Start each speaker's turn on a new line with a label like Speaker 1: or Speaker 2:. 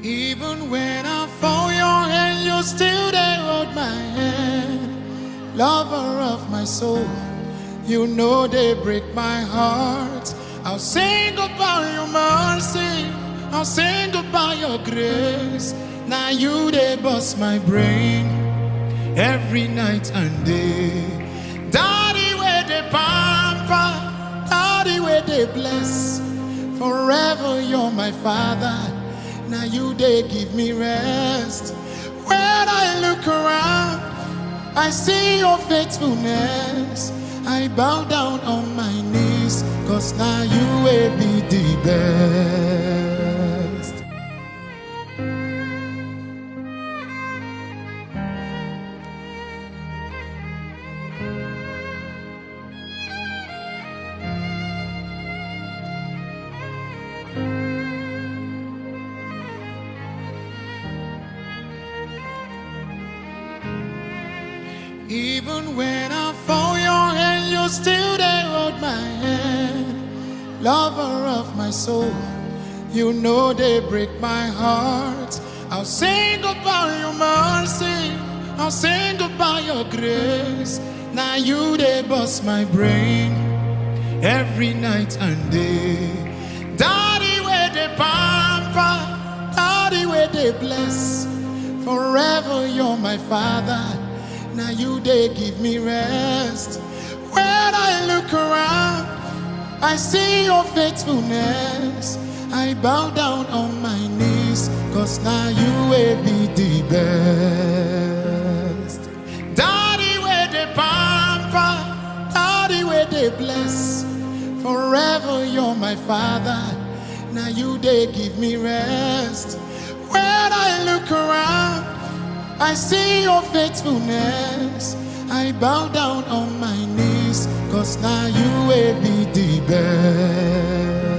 Speaker 1: Even when I fall, your hand, you still there hold my hand. Lover of my soul, you know they break my heart. I'll sing about your mercy, I'll sing about your grace. Now you they bust my brain every night and day. Daddy, Wey Dey Pamper, Daddy, Wey Dey Bless. Forever you're my father, now you they give me rest. When I look around, I see your faithfulness. I bow down on my knees, cause now you will be the best. Even when I fall, your hand, you still there hold my hand. Lover of my soul, you know they break my heart. I'll sing about your mercy, I'll sing about your grace. Now you they bust my brain every night and day. Daddy, Wey Dey Pamper, Daddy, Wey Dey Bless. Forever you're my father, now you they give me rest. When I look around, I see your faithfulness. I bow down on my knees, cause now you will be the best. Daddy, Wey Dey Pamper, Daddy, Wey Dey Bless. Forever you're my father, now you they give me rest. When I look around, I see your faithfulness. I bow down on my knees, cause now you will be the best.